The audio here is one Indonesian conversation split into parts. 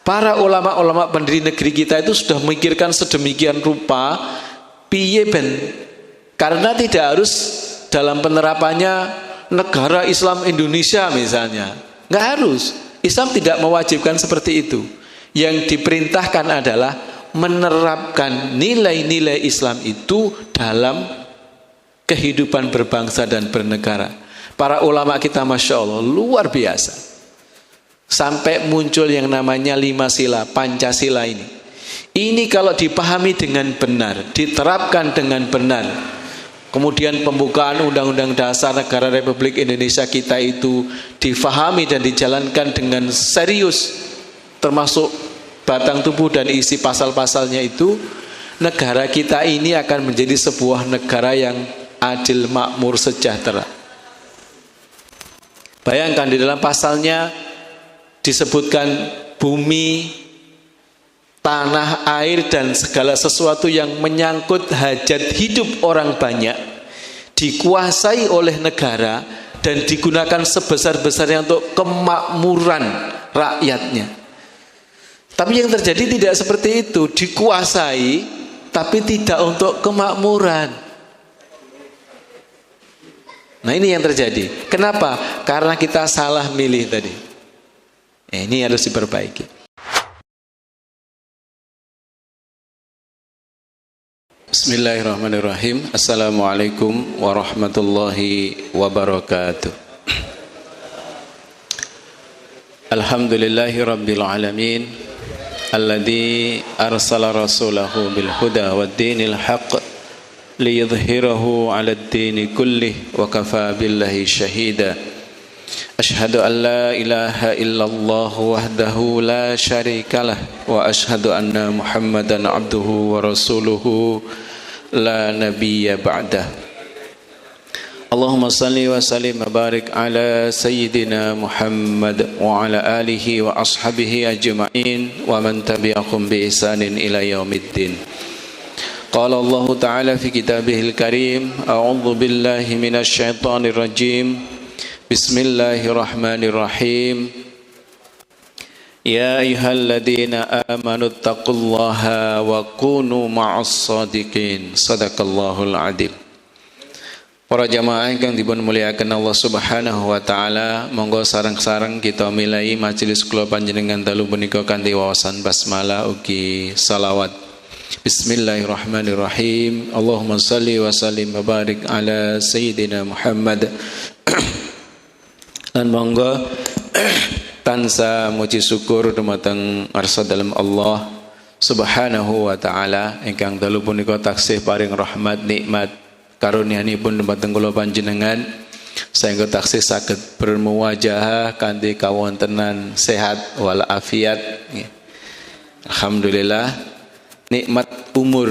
Para ulama-ulama pendiri negeri kita itu sudah memikirkan sedemikian rupa piye ben, karena tidak harus dalam penerapannya negara Islam Indonesia misalnya, nggak harus. Islam tidak mewajibkan seperti itu. Yang diperintahkan adalah menerapkan nilai-nilai Islam itu dalam kehidupan berbangsa dan bernegara. Para ulama kita Masya Allah luar biasa. Sampai muncul yang namanya 5 sila, Pancasila ini. Ini kalau dipahami dengan benar, diterapkan dengan benar, kemudian pembukaan Undang-Undang Dasar Negara Republik Indonesia kita itu difahami dan dijalankan dengan serius, termasuk batang tubuh dan isi pasal-pasalnya itu, negara kita ini akan menjadi sebuah negara yang adil, makmur, sejahtera. Bayangkan di dalam pasalnya disebutkan bumi, tanah, air, dan segala sesuatu yang menyangkut hajat hidup orang banyak dikuasai oleh negara dan digunakan sebesar-besarnya untuk kemakmuran rakyatnya. Tapi yang terjadi tidak seperti itu, dikuasai tapi tidak untuk kemakmuran. Nah, ini yang terjadi. Kenapa? Karena kita salah milih tadi. Ini harus diperbaiki. Bismillahirrahmanirrahim. Assalamualaikum warahmatullahi wabarakatuh. Alhamdulillahi rabbil alamin, alladzi arsala rasulahu bil huda wad dinil haqq liyudhhirahu 'alad dini kullih wa kafa billahi shahida. Ashhadu an la ilaha illallah wahdahu la syarikalah wa ashhadu anna Muhammadan abduhu wa rasuluhu la nabiyya ba'dah. Allahumma salli wa sallim wa barik ala sayyidina Muhammad wa ala alihi wa ashabihi ajma'in wa man tabi'ahum bi ihsanin ila yaumiddin. Qala Allah ta'ala fi kitabihil karim, a'udzu billahi minasy syaithanir rajim. Bismillahirrahmanirrahim. Ya ayyuhalladzina amanu taqullaha wa kunu ma'as shadiqin. Shadaqallahul adzim. Para jamaah ingkang dipun muliakan Allah Subhanahu wa taala, monggo sareng-sareng kita milai majelis kula panjenengan dalu punika kanthi wawasan basmalah ugi salawat. Bismillahirrahmanirrahim. Allahumma shalli wa sallim wa barik ala sayyidina Muhammad. Dan monggo tansah muji syukur dumateng ngarsa dalem Allah Subhanahu wa taala ingkang dalu punika taksih paring rahmat nikmat karunianipun dumateng kula panjenengan sehingga taksih saged bermuwajahah kanthi kawontenan sehat wal afiat. Alhamdulillah, nikmat umur,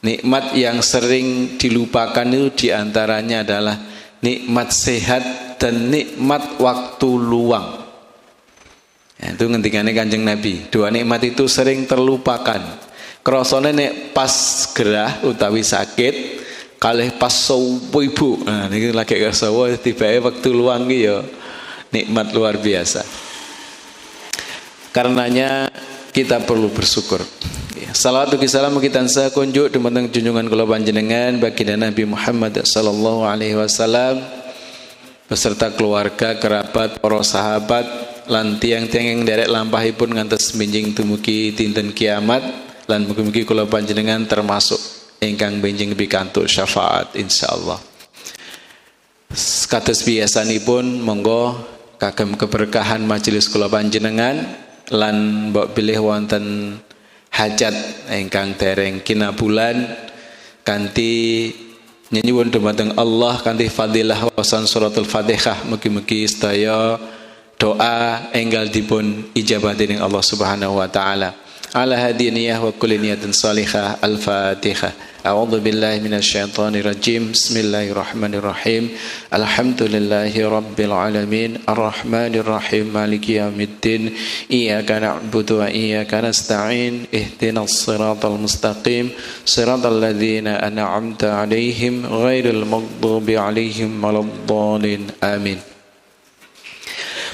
nikmat yang sering dilupakan itu diantaranya adalah nikmat sehat dan nikmat waktu luang. Itu ngendikane Kanjeng Nabi, dua nikmat itu sering terlupakan. Krasane nek pas gerah utawi sakit, kalih pas sopo ibu. Nah niki lagi kersawa tibake waktu luang iki ya nikmat luar biasa. Karenanya kita perlu bersyukur. Salawat ugi salam mugi tansah kunjuk dumateng junjungan kula panjenengan baginda Nabi Muhammad sallallahu alaihi wasallam beserta keluarga, kerabat, para sahabat lan tiang-tiang derek lampahipun ngantos benjing dumugi dinten kiamat lan mugi-mugi kula panjenengan termasuk ingkang benjing pikantuk syafaat insyaallah. Kados biasanipun monggo kagem keberkahan majelis kula panjenengan lan mbok bilih wonten hajat ingkang dereng kinabulan kanthi nyuwun dumateng Allah kanthi fadilah wasan suratul Fatihah, mugi-mugi sedaya doa enggal dipun ijabah dening Allah Subhanahu wa taala. Ala hadiniyah wa kulli niyatin salihah. Al-Fatihah. A'udzu billahi minasyaitonir rajim. Bismillahirrahmanirrahim. Alhamdulillahi rabbil alamin. Arrahmanir rahim. Maliki yaumiddin. Iyyaka na'budu wa iyyaka nasta'in. Ihdinas siratal mustaqim. Siratal ladzina an'amta 'alaihim ghairil maghdubi 'alaihim waladdallin. Amin.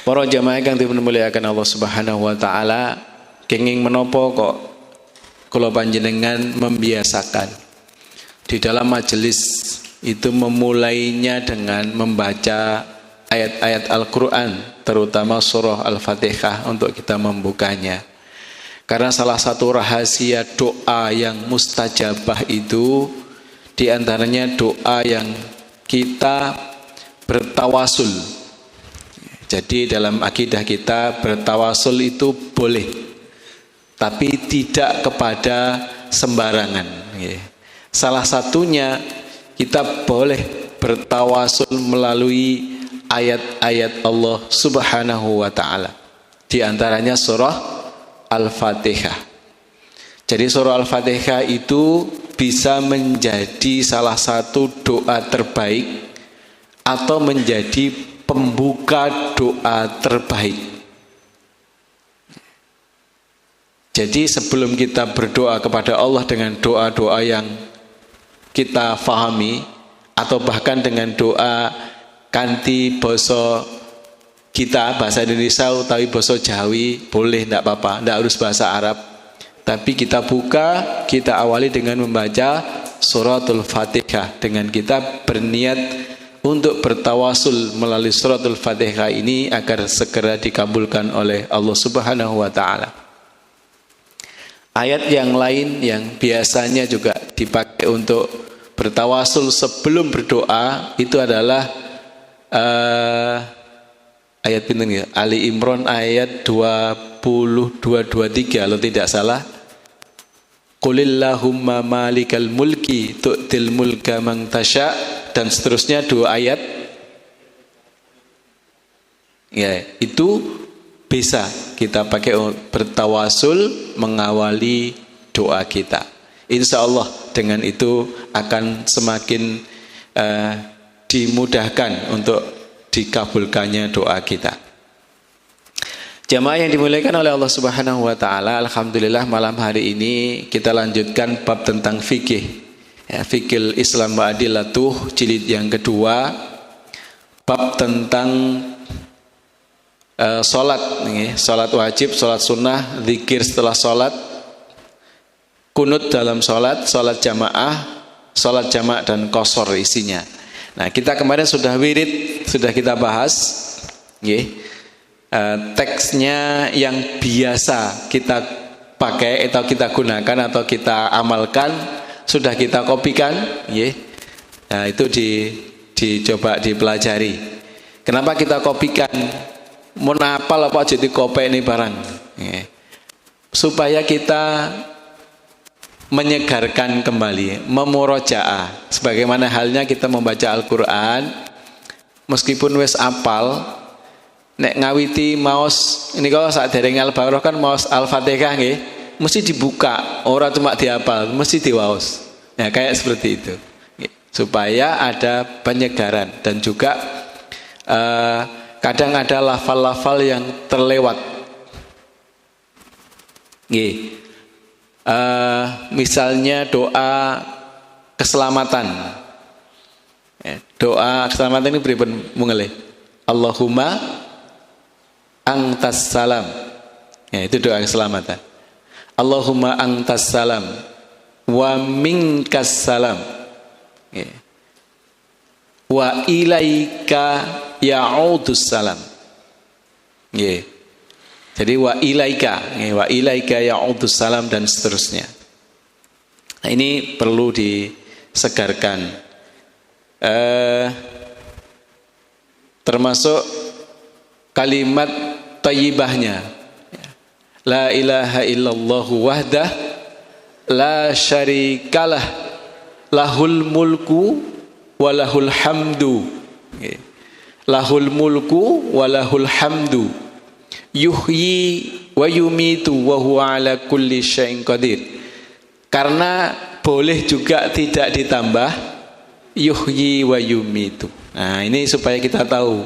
Para jamaah kang dimuliakan Allah Subhanahu wa taala, kenging menopo kok kula panjenengan membiasakan di dalam majelis itu memulainya dengan membaca ayat-ayat Al-Quran, terutama surah Al-Fatihah untuk kita membukanya. Karena salah satu rahasia doa yang mustajabah itu diantaranya doa yang kita bertawasul. Jadi dalam akidah kita bertawasul itu boleh, tapi tidak kepada sembarangan. Salah satunya kita boleh bertawasul melalui ayat-ayat Allah Subhanahu wa taala. Di antaranya surah Al-Fatihah. Jadi surah Al-Fatihah itu bisa menjadi salah satu doa terbaik atau menjadi pembuka doa terbaik. Jadi sebelum kita berdoa kepada Allah dengan doa-doa yang kita fahami atau bahkan dengan doa kanthi basa kita, bahasa Indonesia utawi basa Jawi, boleh, tidak apa-apa, tidak harus bahasa Arab. Tapi kita buka, kita awali dengan membaca suratul Fatihah, dengan kita berniat untuk bertawasul melalui suratul Fatihah ini agar segera dikabulkan oleh Allah Subhanahu wa taala. Ayat yang lain yang biasanya juga dipakai untuk bertawasul sebelum berdoa itu adalah ayat pinten ya? Ali Imran ayat 22-23 kalau tidak salah. Qulillahumma malikal mulki tu'til mulka man tasya, dan seterusnya 2 ayat. Ya, itu bisa kita pakai bertawasul mengawali doa kita. Insya Allah dengan itu akan semakin dimudahkan untuk dikabulkannya doa kita. Jamaah yang dimuliakan oleh Allah Subhanahu wa taala, alhamdulillah malam hari ini kita lanjutkan bab tentang fikih. Ya, fikih Islam wa adillatuh jilid yang kedua, bab tentang salat, salat wajib, salat sunnah, zikir setelah salat, kunut dalam salat, salat jamaah dan qashar isinya. Nah, kita kemarin sudah wirid, sudah kita bahas, teksnya yang biasa kita pakai atau kita gunakan atau kita amalkan sudah kita kopikan, nah itu dicoba dipelajari. Kenapa kita kopikan? Mau napal apa jadi kopi ini barang, supaya kita menyegarkan kembali, memurojaah. Sebagaimana halnya kita membaca Al-Quran, meskipun wis apal, nek ngawiti maos ini kalau saat dereng Al-Baqarah kan maos Al-Fatihah nggih, mesti dibuka, ora cuma dihafal, mesti diwaos. Ya kayak seperti itu. Supaya ada penyegaran dan juga kadang ada lafal-lafal yang terlewat. Nggih. Misalnya doa keselamatan. Doa keselamatan ini pripun mungale? Allahumma antas salam. Ya, itu doa keselamatan. Allahumma antas salam wa minkas salam. Ya. Wa ilaika ya'udus salam. Ya. Jadi wa ilaika ya'udus salam dan seterusnya. Nah, ini perlu disegarkan. Termasuk kalimat thayyibahnya. La ilaha illallah wahdah la syarikalah lahul mulku wa lahul hamdu. Lahul mulku wa lahul hamdu. Yuhyi wa yumitu wa huwa ala kulli syai'in qadir. Karena boleh juga tidak ditambah yuhyi wa yumitu. Nah, ini supaya kita tahu.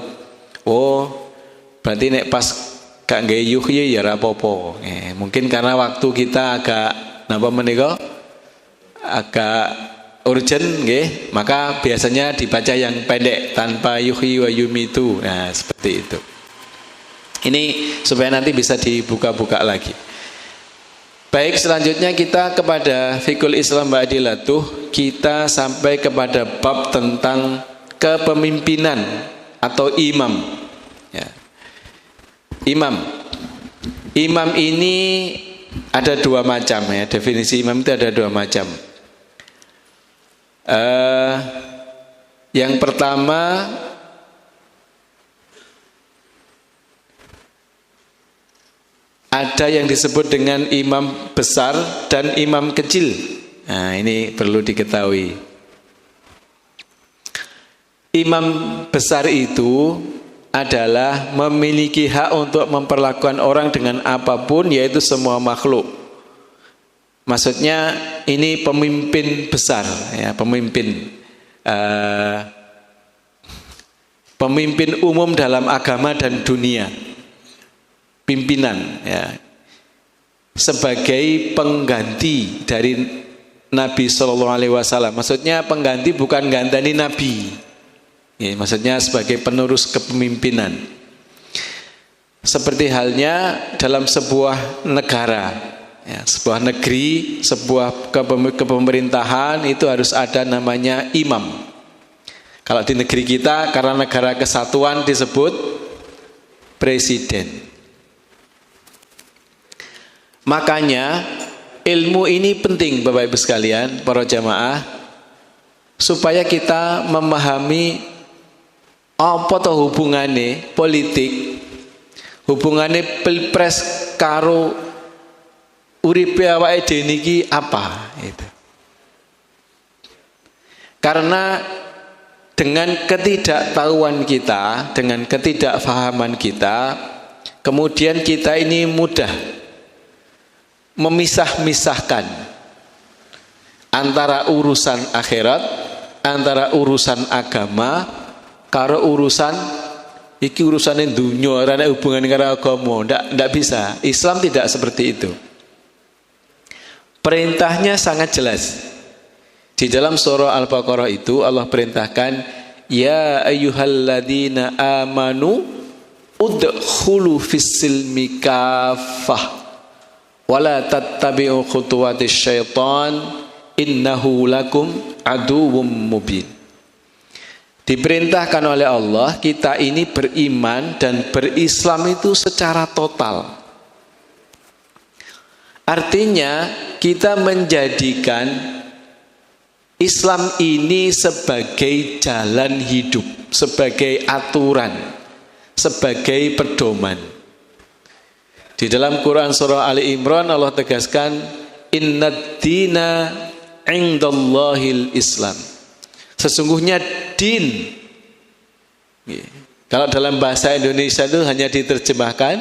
Oh, berarti nek pas gak nggae yuhyi ya ora apa-apa. Mungkin karena waktu kita agak napa menika? Agak urgent nggih, maka biasanya dibaca yang pendek tanpa yuhyi wa yumitu. Nah, seperti itu. Ini supaya nanti bisa dibuka-buka lagi. Baik, selanjutnya kita kepada Fiqhul Islam Ba'dilatuh, kita sampai kepada bab tentang kepemimpinan atau imam. Ya. Imam ini ada dua macam ya. Definisi imam itu ada dua macam. Yang pertama, ada yang disebut dengan imam besar dan imam kecil. Nah, ini perlu diketahui. Imam besar itu adalah memiliki hak untuk memperlakukan orang dengan apapun, yaitu semua makhluk. Maksudnya ini pemimpin besar, ya, pemimpin umum dalam agama dan dunia. Pimpinan, ya, sebagai pengganti dari Nabi Shallallahu Alaihi Wasallam. Maksudnya pengganti bukan gantani Nabi, ya, maksudnya sebagai penerus kepemimpinan. Seperti halnya dalam sebuah negara, ya, sebuah negeri, sebuah kepemerintahan itu harus ada namanya imam. Kalau di negeri kita karena negara kesatuan disebut presiden. Makanya ilmu ini penting Bapak Ibu sekalian, para jamaah, supaya kita memahami apa toh hubungannya politik, hubungannya pilpres karo uripe awake dhewe niki apa itu. Karena dengan ketidaktahuan kita, dengan ketidakfahaman kita, kemudian kita ini mudah memisah-misahkan antara urusan akhirat, antara urusan agama karo urusan iki urusane dunya, ora ada hubungan karo agama. Ndak bisa. Islam tidak seperti itu. Perintahnya sangat jelas. Di dalam surah Al-Baqarah itu Allah perintahkan, ya ayyuhalladzina amanu udkhulu fis-silmi kaffah wala tattabi'u khutuwatis syaitan innahu lakum aduwwum mubin. Diperintahkan oleh Allah kita ini beriman dan berislam itu secara total. Artinya kita menjadikan Islam ini sebagai jalan hidup, sebagai aturan, sebagai pedoman. Di dalam Quran surah Ali Imran Allah tegaskan, innad dina indallahil Islam. Sesungguhnya din, kalau dalam bahasa Indonesia itu hanya diterjemahkan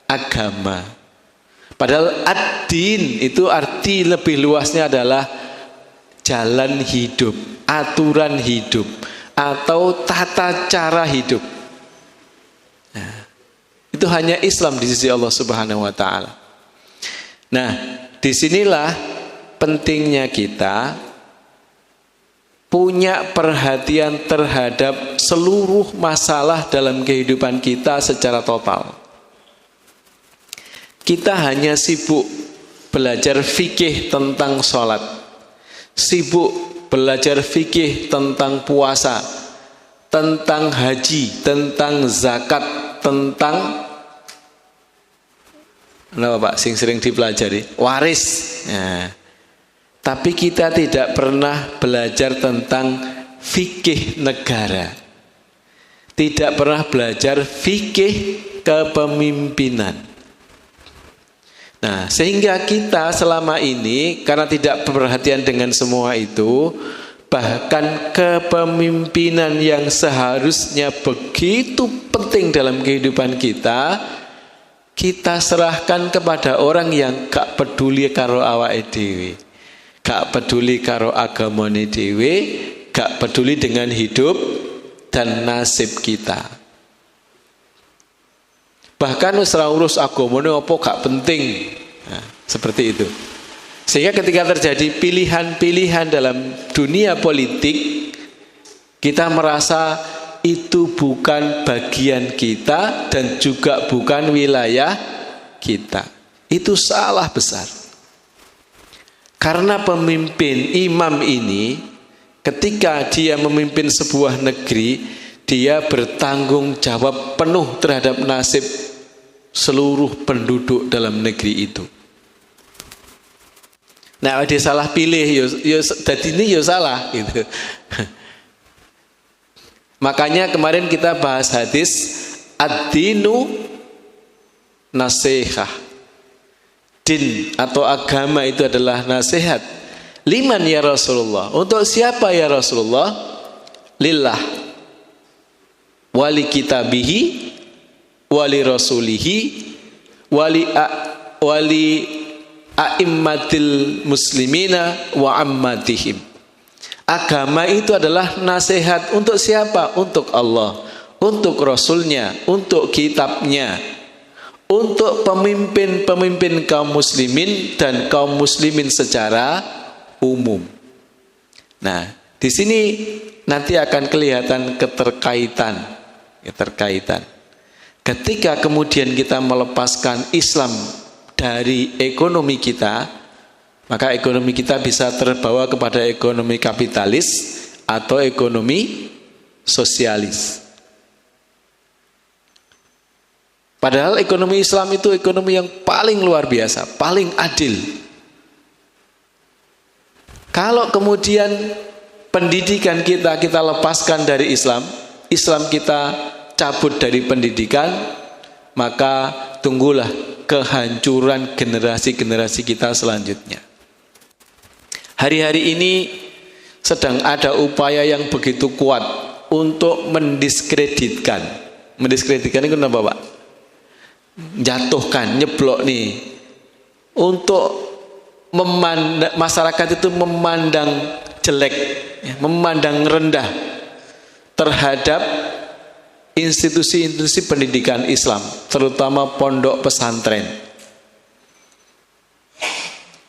agama. Padahal ad-din itu arti lebih luasnya adalah jalan hidup, aturan hidup, atau tata cara hidup. Nah, itu hanya Islam di sisi Allah Subhanahu wa taala. Nah, disinilah pentingnya kita punya perhatian terhadap seluruh masalah dalam kehidupan kita secara total. Kita hanya sibuk belajar fikih tentang sholat, sibuk belajar fikih tentang puasa, tentang haji, tentang zakat, tentang apa Pak, sering dipelajari waris. Nah, tapi kita tidak pernah belajar tentang fikih negara, tidak pernah belajar fikih kepemimpinan. Nah, sehingga kita selama ini karena tidak perhatian dengan semua itu, bahkan kepemimpinan yang seharusnya begitu penting dalam kehidupan kita, kita serahkan kepada orang yang gak peduli karo awake dhewe, gak peduli karo agamane dhewe, gak peduli dengan hidup dan nasib kita. Bahkan ora urus agamane apa gak penting. Nah, seperti itu. Sehingga ketika terjadi pilihan-pilihan dalam dunia politik, kita merasa itu bukan bagian kita dan juga bukan wilayah kita. Itu salah besar. Karena pemimpin imam ini ketika dia memimpin sebuah negeri, dia bertanggung jawab penuh terhadap nasib seluruh penduduk dalam negeri itu. Nah, dia salah pilih, jadi ini salah gitu. Makanya kemarin kita bahas hadis ad-dinu nasihah. Din atau agama itu adalah nasihat. Liman ya Rasulullah? Untuk siapa ya Rasulullah? Lillah, wali kitabihi, wali rasulihi, wali a'immatil muslimina wa ammatihim. Agama itu adalah nasihat untuk siapa? Untuk Allah, untuk Rasulnya, untuk kitabnya, untuk pemimpin-pemimpin kaum muslimin dan kaum muslimin secara umum. Nah, di sini nanti akan kelihatan keterkaitan. Ketika kemudian kita melepaskan Islam dari ekonomi kita, maka ekonomi kita bisa terbawa kepada ekonomi kapitalis atau ekonomi sosialis. Padahal ekonomi Islam itu ekonomi yang paling luar biasa, paling adil. Kalau kemudian pendidikan kita lepaskan dari Islam, Islam kita cabut dari pendidikan, maka tunggulah kehancuran generasi-generasi kita selanjutnya. Hari-hari ini sedang ada upaya yang begitu kuat untuk mendiskreditkan. Mendiskreditkan itu kenapa, Pak? Jatuhkan, nyeblok nih. Untuk masyarakat itu memandang jelek, memandang rendah terhadap institusi-institusi pendidikan Islam, terutama pondok pesantren.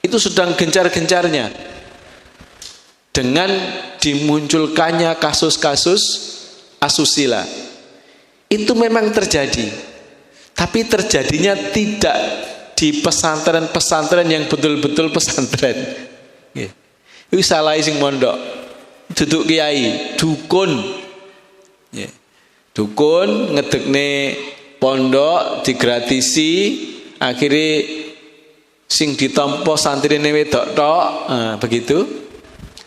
Itu sedang gencar-gencarnya dengan dimunculkannya kasus-kasus asusila. Itu memang terjadi. Tapi terjadinya tidak di pesantren-pesantren yang betul-betul pesantren. Itu salah sing mondok. Duduk kiai, dukun. Dukun ngedekne pondok digratisi, akhirnya sing ditampa santrine wedok tok. Begitu.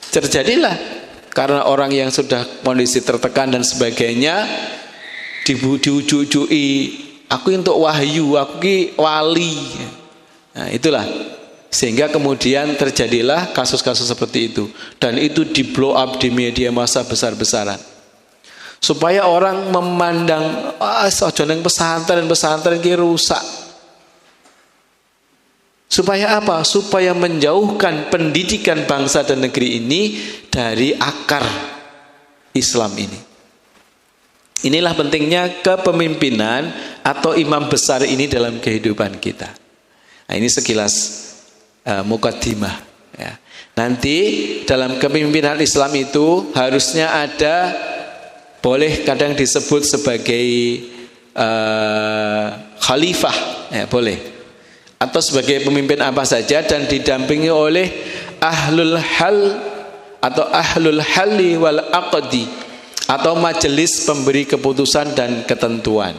Terjadilah karena orang yang sudah kondisi tertekan dan sebagainya diujuk-ujuki, aku untuk wahyu, aku ki wali. Nah, itulah sehingga kemudian terjadilah kasus-kasus seperti itu, dan itu di blow up di media massa besar-besaran supaya orang memandang aja nang pesantren ki rusak. Supaya apa? Supaya menjauhkan pendidikan bangsa dan negeri ini dari akar Islam ini. Inilah pentingnya kepemimpinan atau imam besar ini dalam kehidupan kita. Nah, ini sekilas mukaddimah. Ya. Nanti dalam kepemimpinan Islam itu harusnya ada, boleh kadang disebut sebagai khalifah, ya, boleh. Atau sebagai pemimpin apa saja, dan didampingi oleh ahlul hal atau ahlul halli wal aqdi, atau majelis pemberi keputusan dan ketentuan.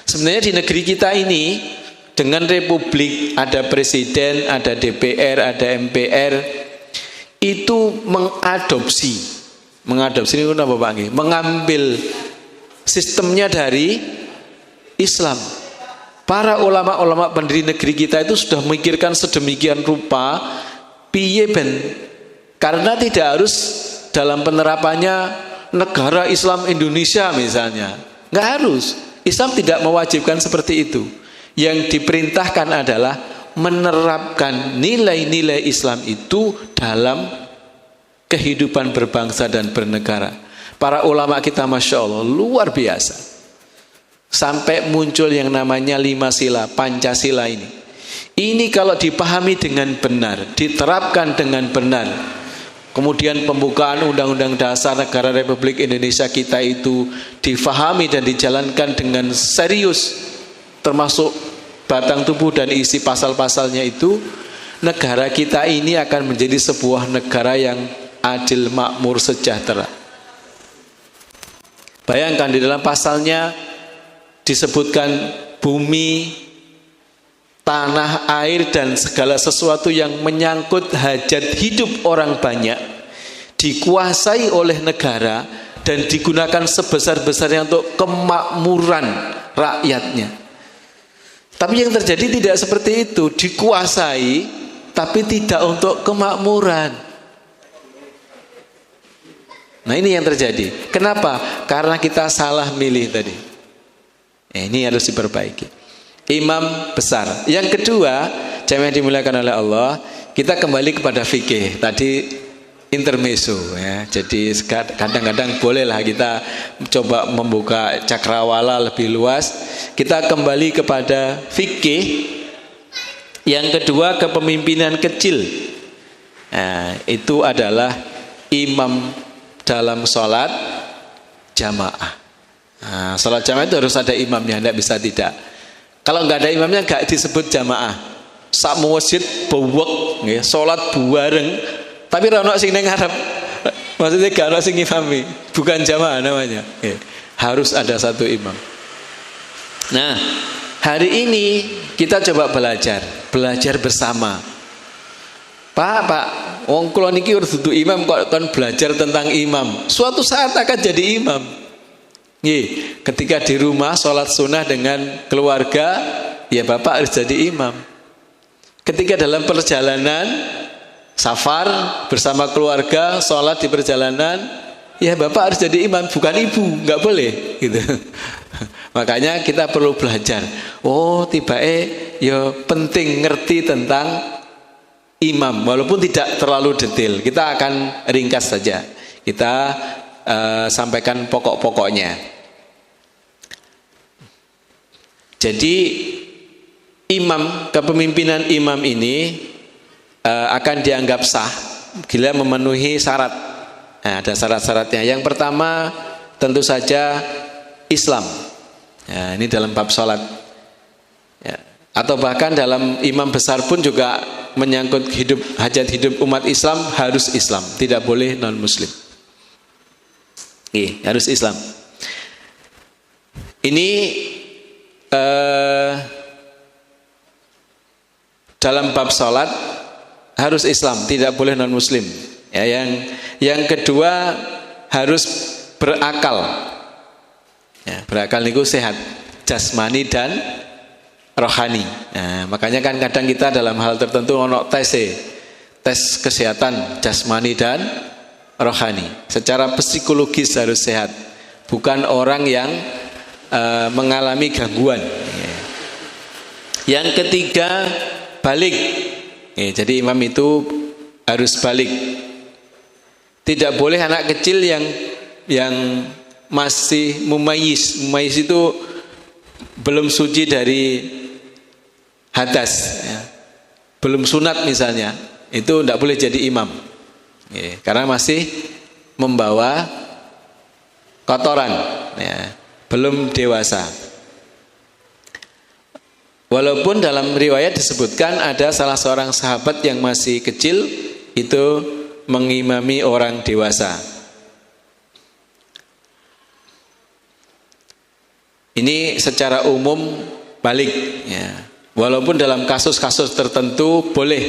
Sebenarnya di negeri kita ini dengan republik, ada presiden, ada DPR, ada MPR, itu mengadopsi ini apa Pak? Mengambil sistemnya dari Islam. Para ulama-ulama pendiri negeri kita itu sudah memikirkan sedemikian rupa piye ben, karena tidak harus dalam penerapannya negara Islam Indonesia misalnya, nggak harus. Islam tidak mewajibkan seperti itu. Yang diperintahkan adalah menerapkan nilai-nilai Islam itu dalam kehidupan berbangsa dan bernegara. Para ulama kita Masya Allah luar biasa. Sampai muncul yang namanya 5 sila, Pancasila ini. Ini kalau dipahami dengan benar, diterapkan dengan benar, kemudian pembukaan Undang-Undang Dasar Negara Republik Indonesia kita itu difahami dan dijalankan dengan serius, termasuk batang tubuh dan isi pasal-pasalnya itu, negara kita ini akan menjadi sebuah negara yang adil, makmur, sejahtera. Bayangkan di dalam pasalnya disebutkan bumi, tanah, air, dan segala sesuatu yang menyangkut hajat hidup orang banyak dikuasai oleh negara dan digunakan sebesar-besarnya untuk kemakmuran rakyatnya. Tapi yang terjadi tidak seperti itu, dikuasai tapi tidak untuk kemakmuran. Nah, ini yang terjadi. Kenapa? Karena kita salah milih tadi. Ini harus diperbaiki. Imam besar. Yang kedua, jamaah yang dimuliakan oleh Allah, kita kembali kepada fikih. Tadi intermezzo ya. Jadi kadang-kadang bolehlah kita coba membuka cakrawala lebih luas. Kita kembali kepada fikih. Yang kedua, kepemimpinan kecil. Nah, itu adalah imam dalam sholat jamaah. Nah, sholat jamaah itu harus ada imamnya, tidak bisa tidak. Kalau nggak ada imamnya nggak disebut jamaah. Sak masjid bawek, sholat bareng, tapi rano sing neng ngarep. Maksudnya gak ono sing imami, bukan jamaah namanya. Harus ada satu imam. Nah, hari ini kita coba belajar bersama. Pak, wong kula niki urus dudu imam kok kan belajar tentang imam. Suatu saat akan jadi imam. Ketika di rumah sholat sunnah dengan keluarga, ya Bapak harus jadi imam. Ketika dalam perjalanan safar bersama keluarga, sholat di perjalanan, ya Bapak harus jadi imam, bukan ibu, nggak boleh gitu. Makanya kita perlu belajar. Oh, ya penting ngerti tentang imam, walaupun tidak terlalu detail. Kita akan ringkas saja. Kita sampaikan pokok-pokoknya. Jadi imam, kepemimpinan imam ini akan dianggap sah bila memenuhi syarat. Nah, ada syarat-syaratnya. Yang pertama tentu saja Islam. Nah, ini dalam bab sholat. Ya. Atau bahkan dalam imam besar pun juga menyangkut hajat hidup umat Islam, harus Islam, tidak boleh non Muslim. Harus Islam. Ini dalam bab sholat harus Islam, tidak boleh non Muslim. Ya, yang kedua harus berakal. Ya, berakal itu sehat, jasmani dan rohani. Nah, makanya kan kadang kita dalam hal tertentu ono tes kesehatan jasmani dan rohani. Secara psikologis harus sehat, bukan orang yang mengalami gangguan. Yang ketiga balik. Jadi imam itu harus balik. Tidak boleh anak kecil yang masih mumayyiz. Mumayyiz itu belum suci dari hadas, ya. Belum sunat misalnya, itu tidak boleh jadi imam, karena masih membawa kotoran, ya. Belum dewasa. Walaupun dalam riwayat disebutkan ada salah seorang sahabat yang masih kecil itu mengimami orang dewasa. Ini secara umum balik, ya. Walaupun dalam kasus-kasus tertentu boleh,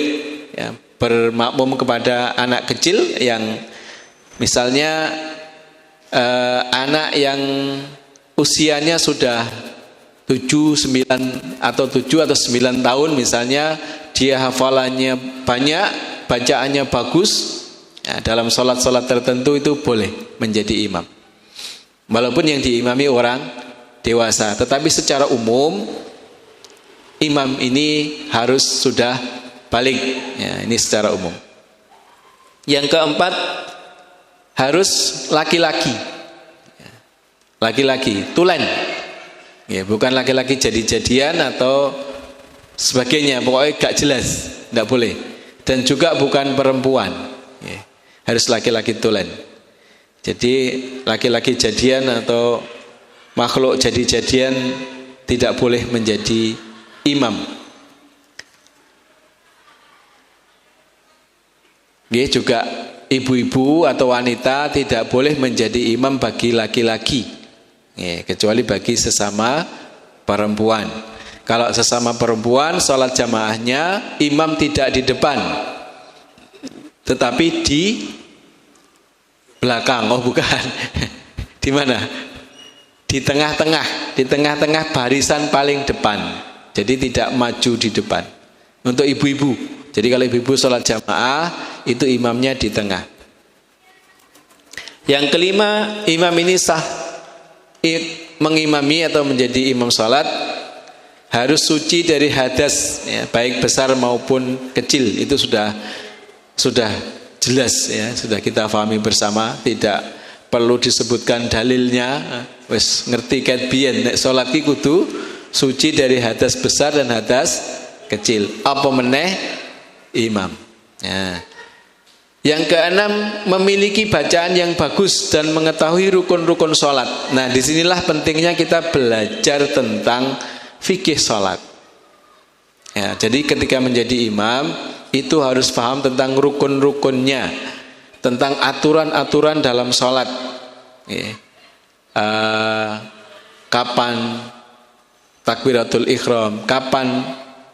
ya, bermakmum kepada anak kecil yang misalnya anak yang usianya sudah 7 atau 9 tahun misalnya, dia hafalannya banyak, bacaannya bagus, ya, dalam sholat-sholat tertentu itu boleh menjadi imam. Walaupun yang diimami orang dewasa, tetapi secara umum imam ini harus sudah balik, ya, ini secara umum. Yang keempat harus laki-laki, tulen, ya, bukan laki-laki jadi-jadian atau sebagainya, pokoknya gak jelas, tidak boleh. Dan juga bukan perempuan, ya. harus laki-laki tulen. Jadi laki-laki jadian atau makhluk jadi-jadian tidak boleh menjadi imam. Juga ibu-ibu atau wanita tidak boleh menjadi imam bagi laki-laki, kecuali bagi sesama perempuan. Kalau sesama perempuan, sholat jamaahnya imam tidak di depan, tetapi di belakang. Oh bukan, di mana? Di tengah-tengah barisan paling depan. Jadi tidak maju di depan. Untuk ibu-ibu. Jadi kalau ibu-ibu sholat jamaah, itu imamnya di tengah. Yang kelima, imam ini sah mengimami atau menjadi imam sholat harus suci dari hadas, ya, baik besar maupun kecil. Itu sudah jelas, ya, sudah kita pahami bersama. Tidak perlu disebutkan dalilnya. Wes ngerti ket biyen nek sholat ki kudu suci dari hadas besar dan hadas kecil. Apa meneh imam. Ya. Yang keenam, memiliki bacaan yang bagus dan mengetahui rukun-rukun sholat. Nah, disinilah pentingnya kita belajar tentang fikih sholat. Ya, jadi ketika menjadi imam itu harus paham tentang rukun-rukunnya, tentang aturan-aturan dalam sholat. Ya. Kapan takbiratul ihram, kapan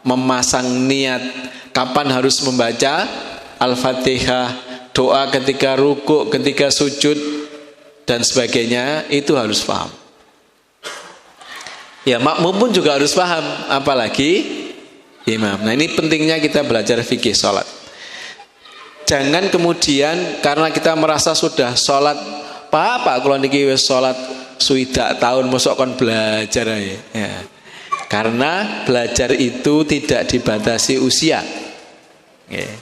memasang niat, kapan harus membaca Al-Fatihah, doa ketika rukuk, ketika sujud, dan sebagainya, itu harus paham. Ya, makmum pun juga harus paham, apalagi imam. Nah, ini pentingnya kita belajar fikih sholat. Jangan kemudian karena kita merasa sudah sholat, Pak kalau niki wis sholat swidak tahun mosok kon belajar aja. Ya. Karena belajar itu tidak dibatasi usia.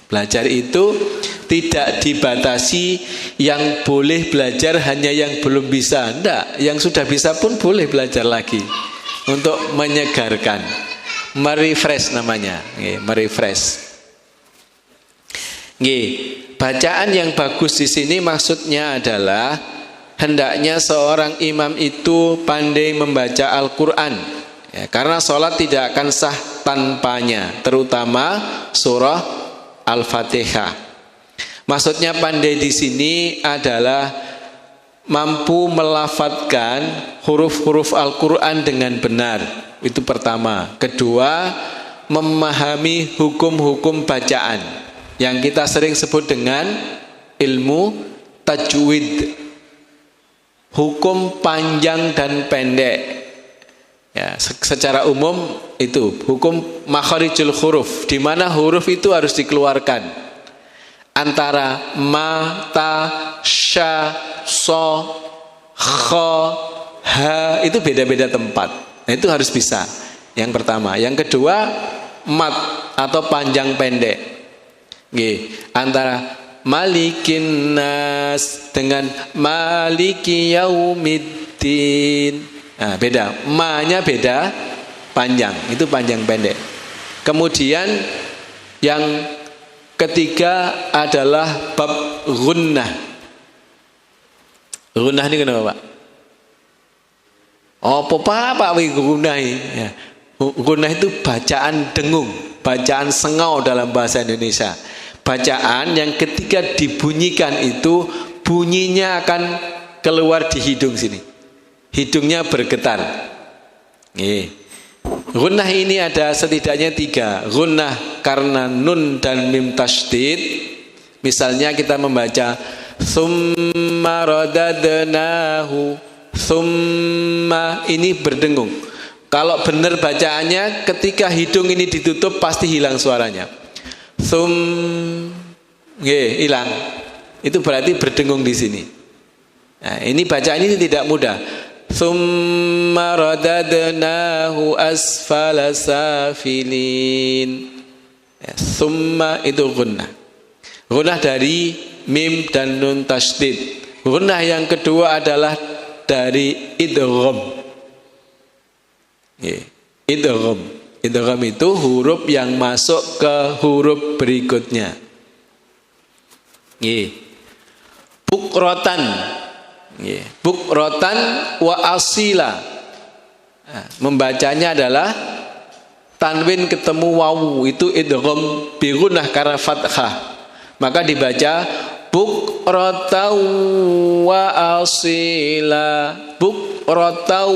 Belajar itu tidak dibatasi, yang boleh belajar hanya yang belum bisa. Enggak, yang sudah bisa pun boleh belajar lagi untuk menyegarkan, merefresh namanya, merefresh. Bacaan yang bagus di sini maksudnya adalah hendaknya seorang imam itu pandai membaca Al-Quran, ya, karena sholat tidak akan sah tanpanya, terutama surah Al-Fatihah. Maksudnya pandai di sini adalah mampu melafadzkan huruf-huruf Al-Quran dengan benar. Itu pertama. Kedua, memahami hukum-hukum bacaan yang kita sering sebut dengan ilmu tajwid. Hukum panjang dan pendek. Ya, secara umum itu hukum makharijul huruf, di mana huruf itu harus dikeluarkan antara ma, ta, sya, so, kho, ha, itu beda-beda tempat. Nah, itu harus bisa. Yang pertama. Yang kedua, mat atau panjang pendek. Antara malikin nas dengan maliki yaumiddin. Nah, beda, ma-nya beda, panjang, itu panjang pendek. Kemudian yang ketiga adalah bab gunnah. Gunnah ini kenapa, Pak? Oh, Pak gunnah ini. Ya. Gunnah itu bacaan dengung, bacaan sengau dalam bahasa Indonesia. Bacaan yang ketika dibunyikan itu bunyinya akan keluar di hidung sini. Hidungnya bergetar. Gunnah ini ada setidaknya 3. Gunnah karena nun dan mim tasydid. Misalnya kita membaca summa radadnahu, summa, ini berdengung. Kalau benar bacaannya, ketika hidung ini ditutup pasti hilang suaranya. Hilang. Itu berarti berdengung di sini. Nah, ini bacaan ini tidak mudah. Summa radadnahu asfala safilin. Ya, summa itu gunnah. Gunnah dari mim dan nun tasydid. Gunnah yang kedua adalah dari idgham. Idgham. Idgham itu huruf yang masuk ke huruf berikutnya. bukrotan, bukrotan wa asila. Nah, membacanya adalah tanwin ketemu wawu, itu idgham bi gunnah karena fathah, maka dibaca bukrotau wa asila. Bukrotau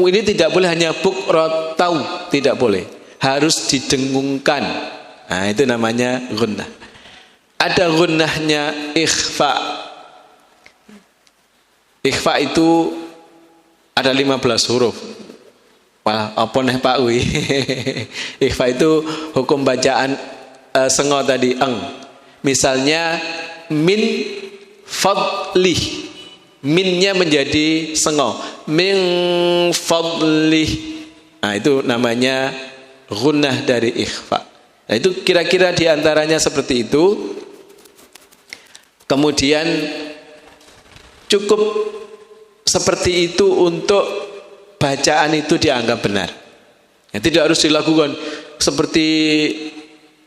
ini tidak boleh hanya bukrotau, tidak boleh, harus didengungkan. Nah, itu namanya gunnah. Ada gunnahnya ikhfa. Ikhfa itu ada 15 huruf. Wah, apa nih Pak Wi? Ikhfa itu hukum bacaan sengo tadi eng. Misalnya min fadlih, minnya menjadi sengo, min fadlih. Nah, itu namanya gunnah dari ikhfa. Nah, itu kira-kira diantaranya seperti itu. Kemudian cukup seperti itu untuk bacaan itu dianggap benar. Ya, tidak harus dilakukan seperti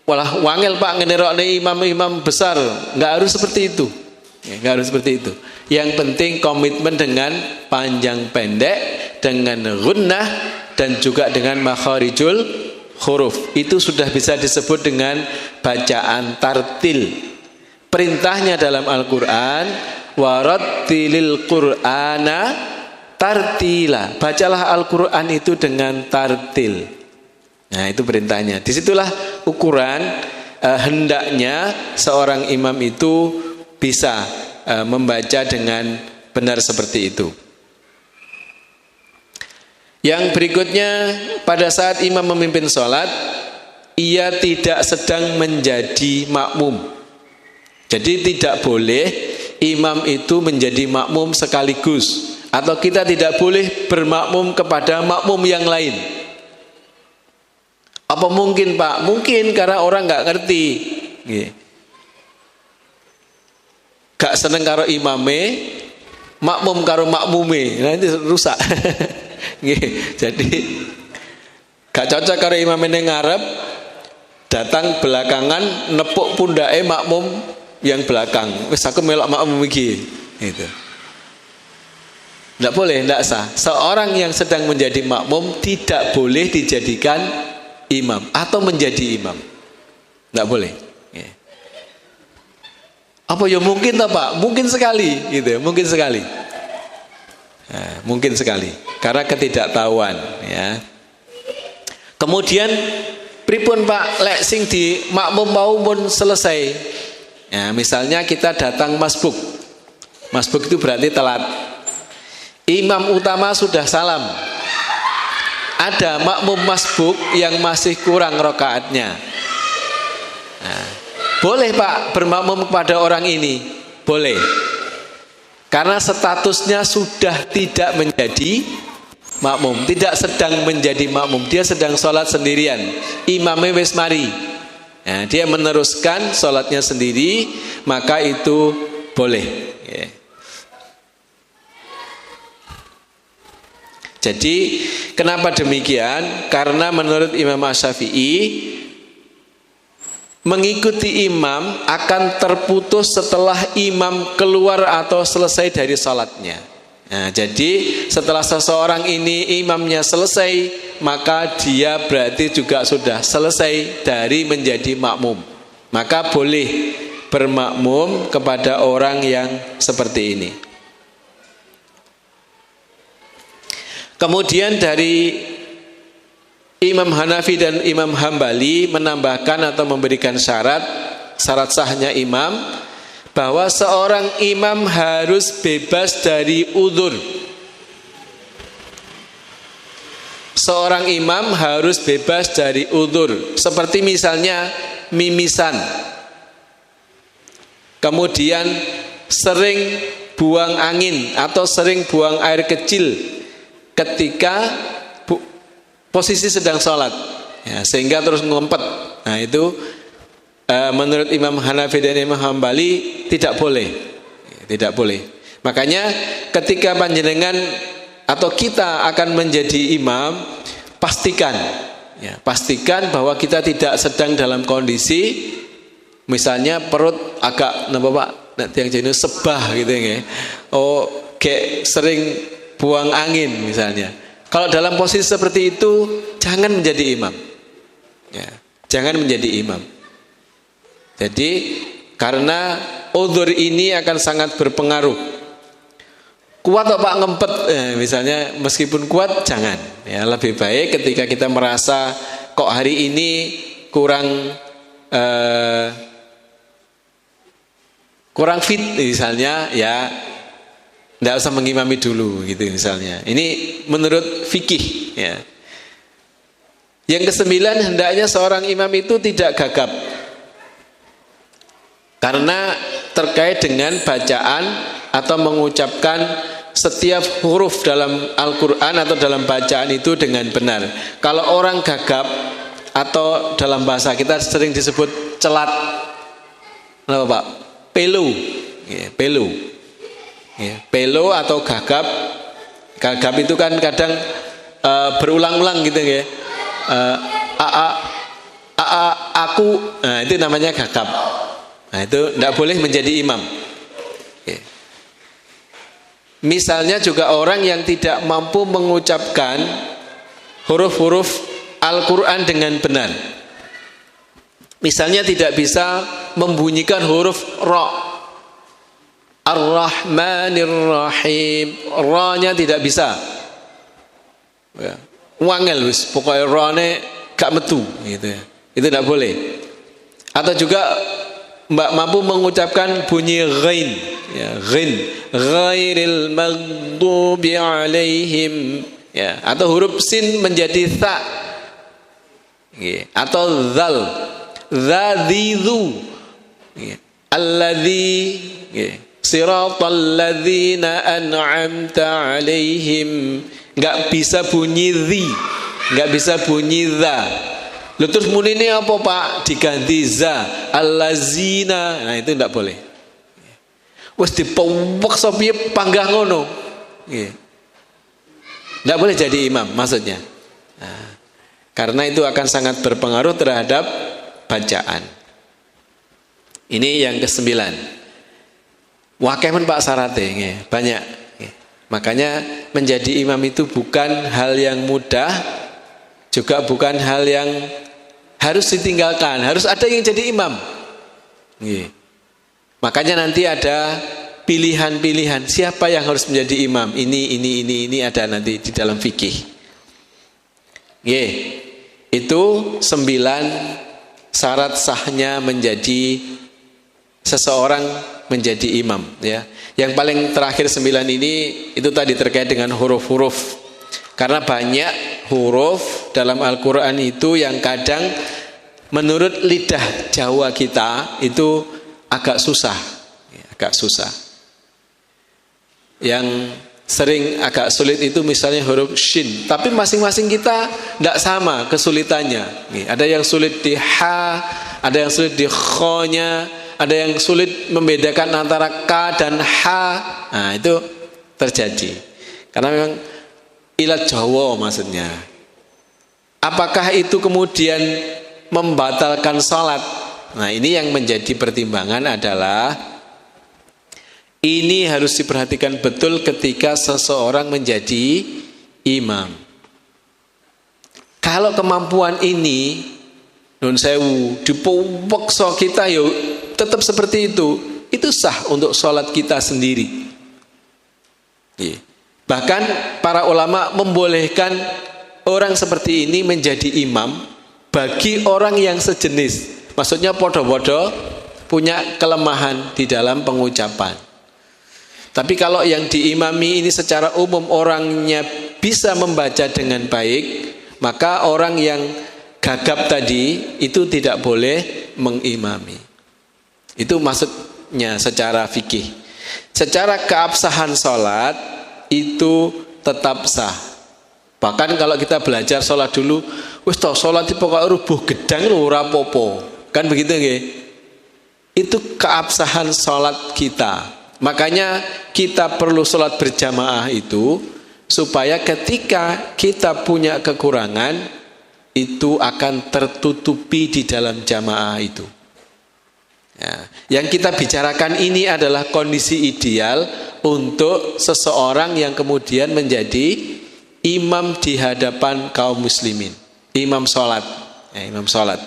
walah wangel Pak ngenerokne imam-imam besar, nggak harus seperti itu. Ya, nggak harus seperti itu. Yang penting komitmen dengan panjang pendek, dengan gunnah, dan juga dengan makharijul huruf. Itu sudah bisa disebut dengan bacaan tartil. Perintahnya dalam Al-Quran, warattilil Qur'ana tartila. Bacalah Al-Quran itu dengan tartil. Nah, itu perintahnya. Disitulah ukuran hendaknya seorang imam itu bisa membaca dengan benar seperti itu. Yang berikutnya, pada saat imam memimpin sholat, ia tidak sedang menjadi makmum. Jadi tidak boleh imam itu menjadi makmum sekaligus, atau kita tidak boleh bermakmum kepada makmum yang lain. Apa mungkin Pak? Mungkin karena orang nggak ngerti, gak seneng karo imame, makmum karo makmume, nanti rusak. Jadi gak cocok karo imame ning ngarep, datang belakangan nepuk pundake makmum yang belakang. Wis aku melok makmum iki. Gitu. Tidak boleh, tidak sah. Seorang yang sedang menjadi makmum tidak boleh dijadikan imam atau menjadi imam. Tidak boleh. Apa ya mungkin toh Pak? Mungkin sekali, gitu. Mungkin sekali. Nah, mungkin sekali. Karena ketidaktahuan. Ya. Kemudian pripun Pak? Lek sing di makmum mau pun selesai. Ya, misalnya kita datang masbuk. Masbuk itu berarti telat. Imam utama sudah salam. Ada makmum masbuk yang masih kurang rakaatnya. Nah, boleh Pak bermakmum kepada orang ini? Boleh. Karena statusnya sudah tidak menjadi makmum, tidak sedang menjadi makmum, dia sedang sholat sendirian. Imamnya wis mari. Nah, dia meneruskan sholatnya sendiri, maka itu boleh. Ya. Jadi kenapa demikian? Karena menurut Imam Asy-Syafi'i, mengikuti imam akan terputus setelah imam keluar atau selesai dari sholatnya. Nah, jadi setelah seseorang ini imamnya selesai, maka dia berarti juga sudah selesai dari menjadi makmum. Maka boleh bermakmum kepada orang yang seperti ini. Kemudian dari Imam Hanafi dan Imam Hambali menambahkan atau memberikan syarat sahnya imam, bahwa seorang imam harus bebas dari udzur. Seorang imam harus bebas dari udzur, seperti misalnya mimisan, kemudian sering buang angin atau sering buang air kecil ketika posisi sedang sholat, ya, sehingga terus ngumpet. Nah, itu menurut Imam Hanafi dan Imam Hambali tidak boleh, tidak boleh. Makanya ketika panjenengan atau kita akan menjadi imam, pastikan, ya, pastikan bahwa kita tidak sedang dalam kondisi misalnya perut agak nanti yang jenis sebah gitu ya. Oh, kayak sering buang angin misalnya. Kalau dalam posisi seperti itu jangan menjadi imam. Ya, jangan menjadi imam. Jadi karena udzur ini akan sangat berpengaruh. Kuat atau Pak ngempet, misalnya meskipun kuat jangan. Ya, lebih baik ketika kita merasa kok hari ini kurang fit misalnya, ya tidak usah mengimami dulu gitu misalnya. Ini menurut fikih. Ya. Yang kesembilan, hendaknya seorang imam itu tidak gagap. Karena terkait dengan bacaan atau mengucapkan setiap huruf dalam Al-Quran atau dalam bacaan itu dengan benar. Kalau orang gagap atau dalam bahasa kita sering disebut celat, apa Pak? Pelu, ya, pelu, ya, pelu atau gagap. Gagap itu kan kadang berulang-ulang gitu ya. Aku, nah itu namanya gagap. Nah itu tidak boleh menjadi imam. Ya. Misalnya juga orang yang tidak mampu mengucapkan huruf-huruf Al-Quran dengan benar. Misalnya tidak bisa membunyikan huruf ra, Ar-Rahmanir-Rahim, ra-nya tidak bisa. Ya. Wangel wis, pokoknya ra-nya gak metu gitu ya. Itu tidak boleh. Atau juga mampu mengucapkan bunyi ghain, ya, ghain, ghairil maghdubi alaihim, ya, atau huruf sin menjadi tha, ya, atau zal, dzadzu, ya, alladzi, ya, siratal ladzina an'amta alaihim, enggak bisa bunyi zi, enggak bisa bunyi za. Lalu terus muni ini apa Pak? Diganti za, allazina. Nah itu tidak boleh. Wes dipewek sopiye panggah ngono. Tidak boleh jadi imam maksudnya. Nah, karena itu akan sangat berpengaruh terhadap bacaan. Ini yang kesembilan. Wakemen Pak syaratnya banyak. Makanya menjadi imam itu bukan hal yang mudah, juga bukan hal yang harus ditinggalkan, harus ada yang jadi imam. Makanya nanti ada pilihan-pilihan siapa yang harus menjadi imam. Ini ada nanti di dalam fikih. Itu 9 syarat sahnya menjadi seseorang menjadi imam. Ya, yang paling terakhir 9 ini itu tadi terkait dengan huruf-huruf. Karena banyak huruf dalam Al-Quran itu yang kadang menurut lidah Jawa kita itu agak susah. Yang sering agak sulit itu misalnya huruf shin. Tapi masing-masing kita tidak sama kesulitannya. Ada yang sulit di ha, ada yang sulit di kho-nya, ada yang sulit membedakan antara ka dan ha. Nah itu terjadi. Karena memang ilat Jawa maksudnya. Apakah itu kemudian membatalkan sholat? Nah ini yang menjadi pertimbangan adalah ini harus diperhatikan betul ketika seseorang menjadi imam. Kalau kemampuan ini nun sewu dipewekso kita yuk tetap seperti itu sah untuk sholat kita sendiri. Bahkan para ulama membolehkan orang seperti ini menjadi imam bagi orang yang sejenis. Maksudnya podo-podo punya kelemahan di dalam pengucapan. Tapi kalau yang diimami ini secara umum orangnya bisa membaca dengan baik, maka orang yang gagap tadi itu tidak boleh mengimami. Itu maksudnya secara fikih. Secara keabsahan sholat itu tetap sah. Bahkan kalau kita belajar sholat dulu, wis toh sholat di pokok rubuh gedang ora popo, kan begitu nggih? Itu keabsahan sholat kita. Makanya kita perlu sholat berjamaah itu supaya ketika kita punya kekurangan itu akan tertutupi di dalam jamaah itu. Ya, yang kita bicarakan ini adalah kondisi ideal untuk seseorang yang kemudian menjadi imam di hadapan kaum muslimin, imam sholat, imam sholat.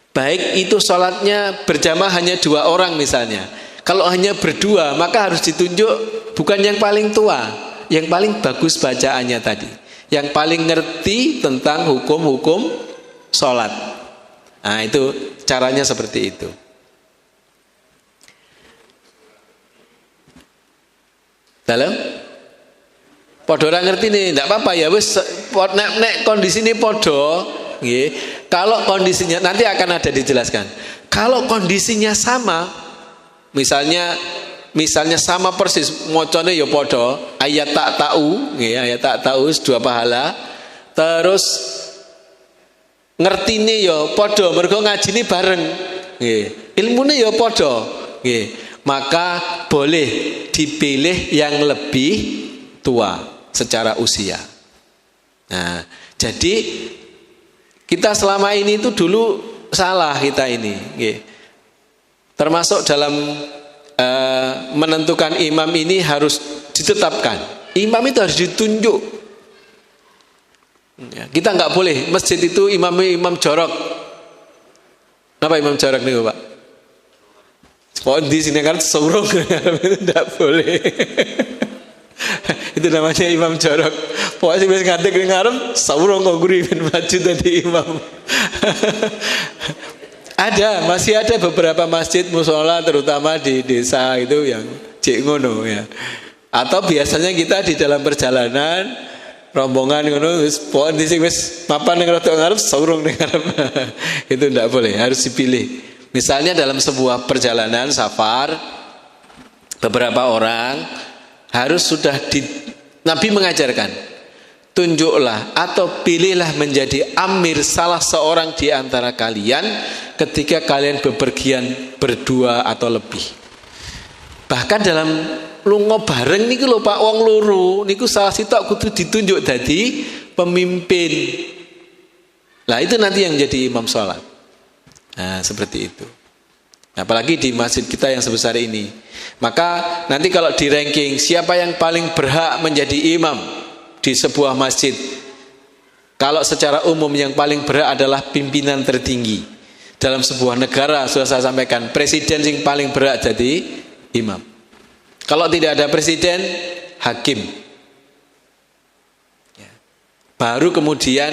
Baik itu sholatnya berjamaah hanya 2 orang misalnya. Kalau hanya berdua maka harus ditunjuk bukan yang paling tua, yang paling bagus bacaannya tadi, yang paling ngerti tentang hukum-hukum sholat. Nah itu caranya seperti itu. Dalam podo ora ngerti nih, tidak apa-apa ya wis nek kondisi ini podo nggih. Kalau kondisinya nanti akan ada dijelaskan. Kalau kondisinya sama, misalnya sama persis mocone ya podo, ayat tak tahu nggih, ayat tak tahu 2 pahala. Terus ngertine ya padha mergo ngajine bareng nggih, ilmune ya padha nggih, maka boleh dipilih yang lebih tua secara usia. Nah, jadi kita selama ini itu dulu salah kita ini nggih. Termasuk dalam menentukan imam ini harus ditetapkan. Imam itu harus ditunjuk. Ya, kita nggak boleh masjid itu imam jorok. Apa imam jorok nih Pak? Pokoknya di sini kan surung itu tidak boleh. Itu namanya imam jorok. Pokoknya sih biasa ngadek di ngarep surung kok gurih maju tadi imam. Masih ada beberapa masjid musola terutama di desa itu yang cek ngono ya. Atau biasanya kita di dalam perjalanan rombongan ngono wis pokoke wis mapan ning rada ngarep saurung ning ngarep. Itu ndak boleh, harus dipilih. Misalnya dalam sebuah perjalanan safar beberapa orang harus sudah Nabi mengajarkan, tunjuklah atau pilihlah menjadi amir salah seorang di antara kalian ketika kalian bepergian berdua atau lebih. Bahkan dalam lunga bareng niku lho Pak, wong loro niku salah sitok kudu ditunjuk dadi pemimpin. Lah itu nanti yang jadi imam sholat. Nah seperti itu. Apalagi di masjid kita yang sebesar ini. Maka nanti kalau di ranking siapa yang paling berhak menjadi imam di sebuah masjid, kalau secara umum yang paling berhak adalah pimpinan tertinggi dalam sebuah negara. Sudah saya sampaikan, presiden yang paling berhak jadi imam. Kalau tidak ada presiden, hakim. Ya. Baru kemudian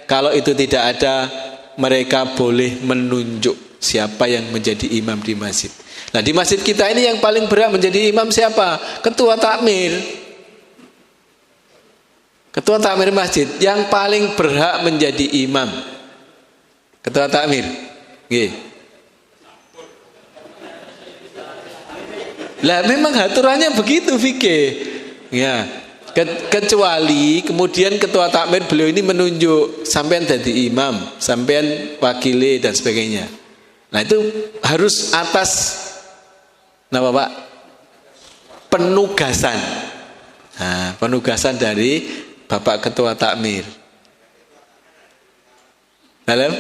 kalau itu tidak ada, mereka boleh menunjuk siapa yang menjadi imam di masjid. Nah di masjid kita ini yang paling berhak menjadi imam siapa? Ketua takmir. Ketua takmir masjid yang paling berhak menjadi imam. Ketua takmir. Nggih. Lah memang aturannya begitu fikih. Ya. Kecuali kemudian ketua takmir beliau ini menunjuk sampean jadi imam, sampean wakili dan sebagainya. Nah itu harus atas Pak? Penugasan. Nah, penugasan dari Bapak Ketua Takmir. Dalam?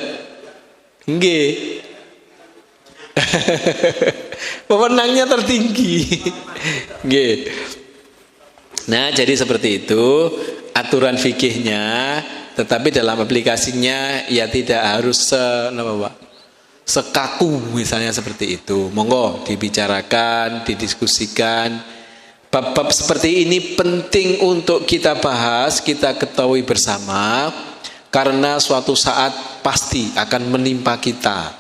Nggih. Pemenangnya tertinggi. Nggih. Nah, jadi seperti itu aturan fikihnya, tetapi dalam aplikasinya ya tidak harus sekaku misalnya seperti itu. Monggo dibicarakan, didiskusikan. Bab-bab seperti ini penting untuk kita bahas, kita ketahui bersama, karena suatu saat pasti akan menimpa kita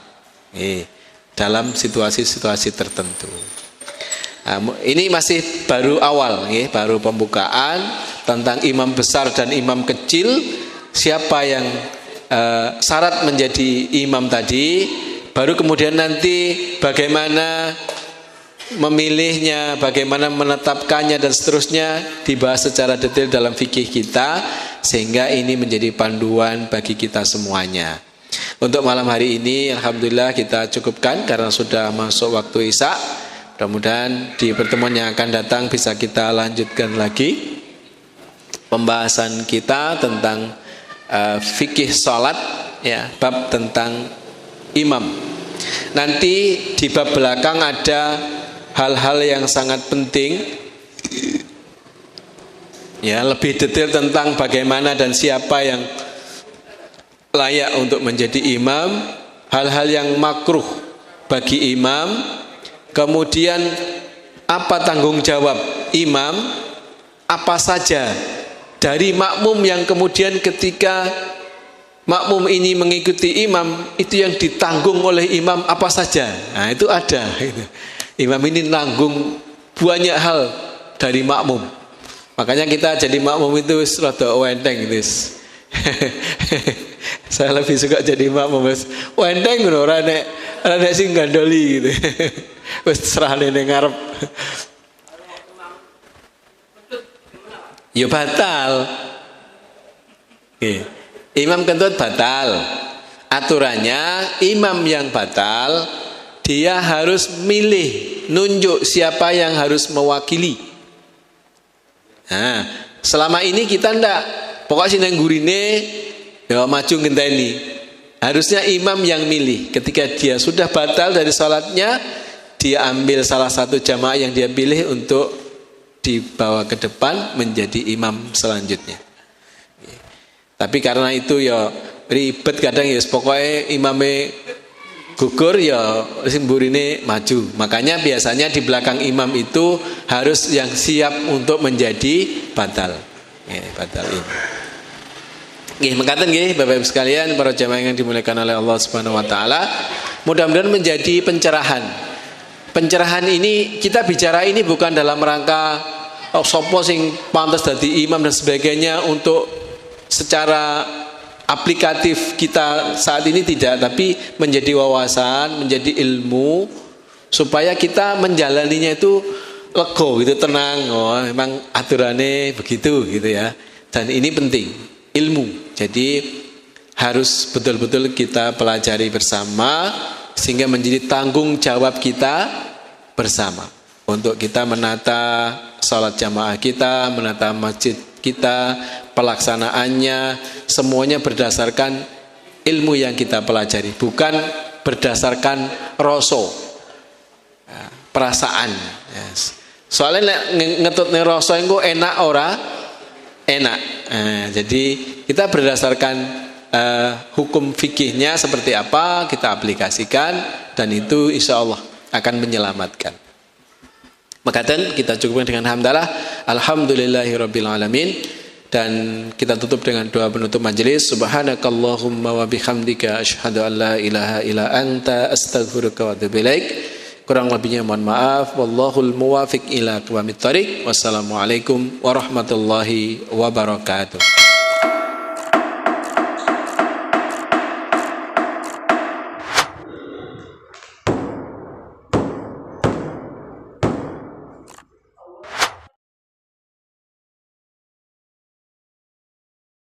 dalam situasi-situasi tertentu. Nah, ini masih baru awal, baru pembukaan tentang imam besar dan imam kecil. Siapa yang syarat menjadi imam tadi, baru kemudian nanti bagaimana memilihnya, bagaimana menetapkannya dan seterusnya dibahas secara detail dalam fikih kita, sehingga ini menjadi panduan bagi kita semuanya. Untuk malam hari ini alhamdulillah kita cukupkan karena sudah masuk waktu Isya. Mudah-mudahan di pertemuan yang akan datang bisa kita lanjutkan lagi pembahasan kita tentang fikih salat, ya, bab tentang imam. Nanti di bab belakang ada hal-hal yang sangat penting, ya, lebih detail tentang bagaimana dan siapa yang layak untuk menjadi imam, hal-hal yang makruh bagi imam, kemudian apa tanggung jawab imam, apa saja dari makmum yang kemudian ketika makmum ini mengikuti imam itu yang ditanggung oleh imam apa saja. Nah itu ada. Imam ini nanggung banyak hal dari makmum. Makanya kita jadi makmum itu rada wenteng gitu. Saya lebih suka jadi makmum wenteng ngono ora nek sing gandoli gitu. Wis serahne ning ngarep. Ya batal. Imam kentut batal. Aturannya imam yang batal dia harus milih, nunjuk siapa yang harus mewakili. Nah, selama ini kita ndak, pokoknya sing gurine ya maju ngenteni. Harusnya imam yang milih. Ketika dia sudah batal dari salatnya, dia ambil salah satu jamaah yang dia pilih untuk dibawa ke depan menjadi imam selanjutnya. Tapi karena itu ya ribet kadang ya pokoknya imamnya gugur ya sing mburine maju. Makanya biasanya di belakang imam itu harus yang siap untuk menjadi batal. Batal ini. Nggih, mekaten nggih Bapak Ibu sekalian para jamaah yang dimuliakan oleh Allah Subhanahu wa taala. Mudah-mudahan menjadi pencerahan. Pencerahan ini kita bicara ini bukan dalam rangka sopo sing pantas dadi imam dan sebagainya untuk secara aplikatif kita saat ini tidak, tapi menjadi wawasan, menjadi ilmu supaya kita menjalaninya itu lego gitu, tenang. Oh, memang aturannya begitu gitu ya. Dan ini penting, ilmu. Jadi harus betul-betul kita pelajari bersama sehingga menjadi tanggung jawab kita bersama untuk kita menata salat jamaah kita, menata masjid kita, pelaksanaannya semuanya berdasarkan ilmu yang kita pelajari, bukan berdasarkan rasa, perasaan. Soalnya ngetut nih rasa itu enak ora enak. Jadi kita berdasarkan hukum fikihnya seperti apa kita aplikasikan, dan itu insya Allah akan menyelamatkan. Makaten kita cukupkan dengan hamdalah, alhamdulillahirabbil alamin, dan kita tutup dengan doa penutup majelis. Subhanakallahumma wa bihamdika asyhadu an la ilaha illa anta astaghfiruka wa atubu ilaik. Kurang lebihnya mohon maaf. Wallahul muwafiq ila aqwamit thoriq. Wassalamualaikum warahmatullahi wabarakatuh.